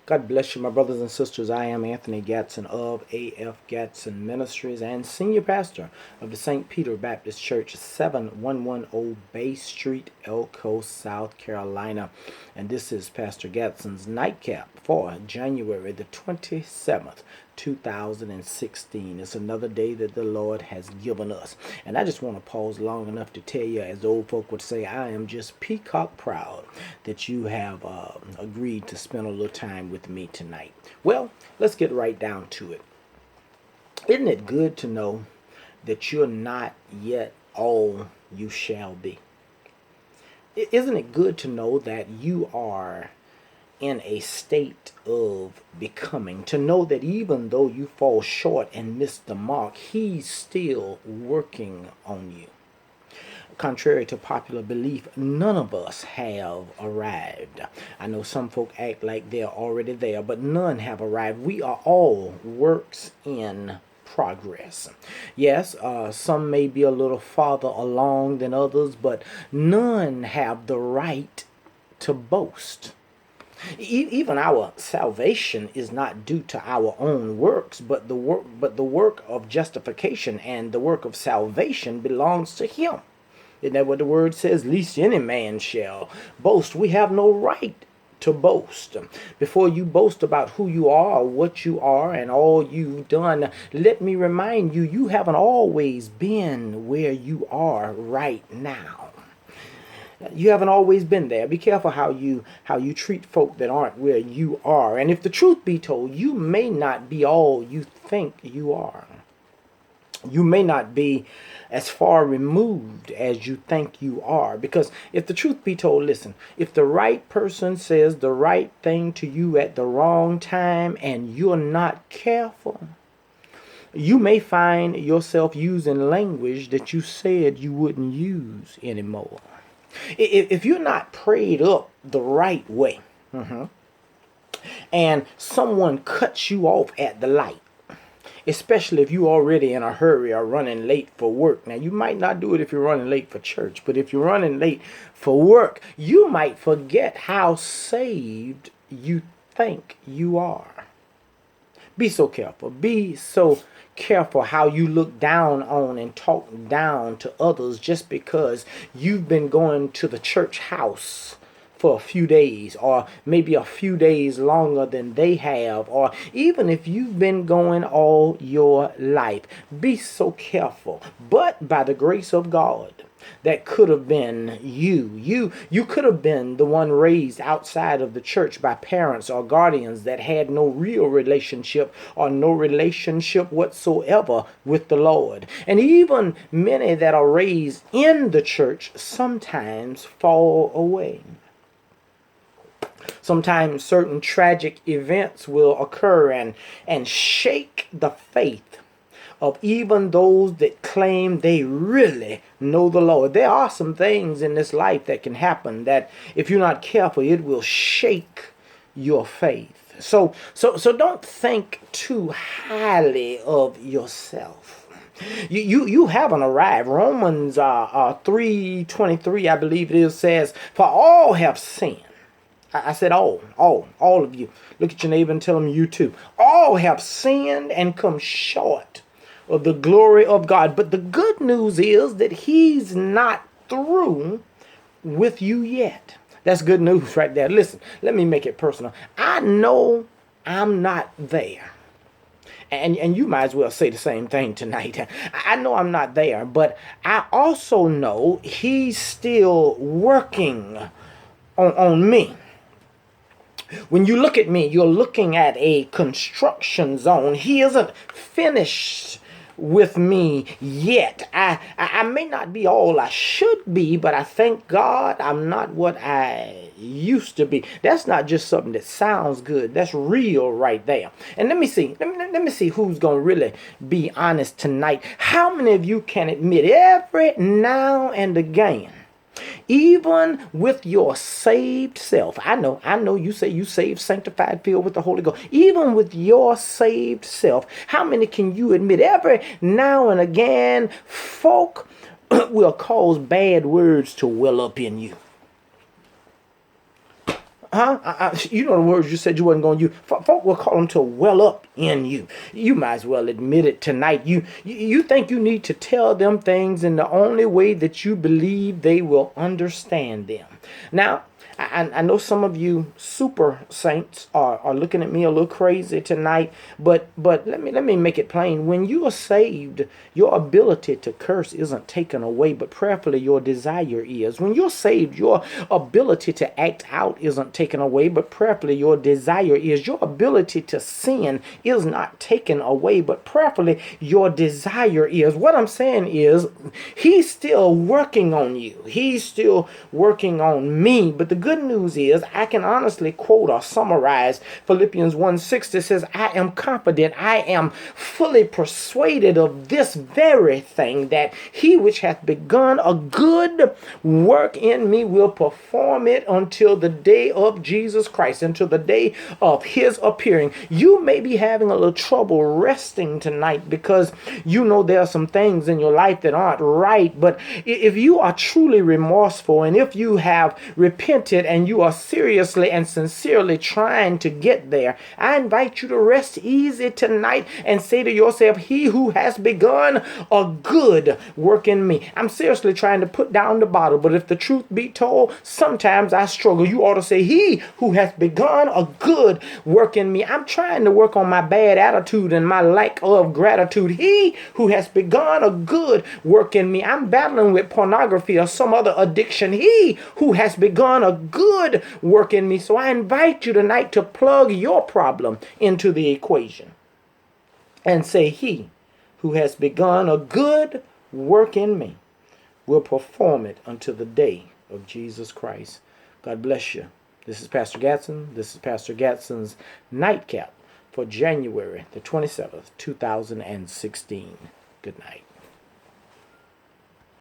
God bless you, my brothers and sisters. I am Anthony Gadson of A.F. Gadson Ministries and Senior Pastor of the St. Peter Baptist Church, 7110 Bay Street, Elko, South Carolina. And this is Pastor Gadson's Nightcap for January the 27th, 2016. It's another day that the Lord has given us. And I just want to pause long enough to tell you, as the old folk would say, I am just peacock proud that you have agreed to spend a little time with me tonight. Well, let's get right down to it. Isn't it good to know that you're not yet all you shall be? Isn't it good to know that you are in a state of becoming, to know that even though you fall short and miss the mark, He's still working on you? Contrary to popular belief, none of us have arrived. I know some folk act like they're already there, but none have arrived. We are all works in progress. Yes, some may be a little farther along than others, but none have the right to boast. Even our salvation is not due to our own works, but the work of justification and the work of salvation belongs to Him. Isn't that what the word says? Least any man shall boast. We have no right to boast. Before you boast about who you are, what you are, and all you've done, let me remind you, you haven't always been where you are right now. You haven't always been there. Be careful how you treat folk that aren't where you are. And if the truth be told, you may not be all you think you are. You may not be as far removed as you think you are. Because if the truth be told, listen, if the right person says the right thing to you at the wrong time and you're not careful, you may find yourself using language that you said you wouldn't use anymore. If you're not prayed up the right way, and someone cuts you off at the light, especially if you're already in a hurry or running late for work. Now, you might not do it if you're running late for church, but if you're running late for work, you might forget how saved you think you are. Be so careful. Be so careful how you look down on and talk down to others just because you've been going to the church house for a few days, or maybe a few days longer than they have, or even if you've been going all your life. Be so careful. But by the grace of God, that could have been you. You could have been the one raised outside of the church by parents or guardians that had no real relationship or no relationship whatsoever with the Lord. And even many that are raised in the church sometimes fall away. Sometimes certain tragic events will occur and shake the faith of even those that claim they really know the Lord. There are some things in this life that can happen that if you're not careful, it will shake your faith. So don't think too highly of yourself. You haven't arrived. Romans 3:23, I believe it is, says, "For all have sinned." I said all of you. Look at your neighbor and tell them you too. All have sinned and come short of the glory of God. But the good news is that He's not through with you yet. That's good news right there. Listen, let me make it personal. I know I'm not there. And you might as well say the same thing tonight. I know I'm not there, but I also know He's still working on me. When you look at me, you're looking at a construction zone. He isn't finished with me yet. I may not be all I should be, but I thank God I'm not what I used to be. That's not just something that sounds good. That's real right there. And let me see who's going to really be honest tonight. How many of you can admit every now and again, even with your saved self? I know you say you saved, sanctified, filled with the Holy Ghost. Even with your saved self, how many can you admit every now and again folk will cause bad words to well up in you? You know the words you said you wasn't going to use. Folk will call them to well up in you. You might as well admit it tonight. You think you need to tell them things in the only way that you believe they will understand them. Now, I know some of you super saints are looking at me a little crazy tonight, but let me make it plain. When you are saved, your ability to curse isn't taken away, but prayerfully your desire is. When you're saved, your ability to act out isn't taken away, but prayerfully your desire is. Your ability to sin is not taken away, but prayerfully your desire is. What I'm saying is, he's still working on you. He's still working on me. But the good news is I can honestly quote or summarize Philippians 1:6 that says, I am confident, I am fully persuaded of this very thing, that he which hath begun a good work in me will perform it until the day of Jesus Christ, until the day of his appearing. You may be having a little trouble resting tonight because you know there are some things in your life that aren't right. But if you are truly remorseful, and if you have repented and you are seriously and sincerely trying to get there, I invite you to rest easy tonight and say to yourself, he who has begun a good work in me. I'm seriously trying to put down the bottle, but if the truth be told, sometimes I struggle. You ought to say, he who has begun a good work in me. I'm trying to work on my bad attitude and my lack of gratitude. He who has begun a good work in me. I'm battling with pornography or some other addiction. He who has begun a good work in me. So I invite you tonight to plug your problem into the equation and say, he who has begun a good work in me will perform it until the day of Jesus Christ. God bless you. This is Pastor Gadson. This is Pastor Gadson's Nightcap for January the 27th, 2016. Good night.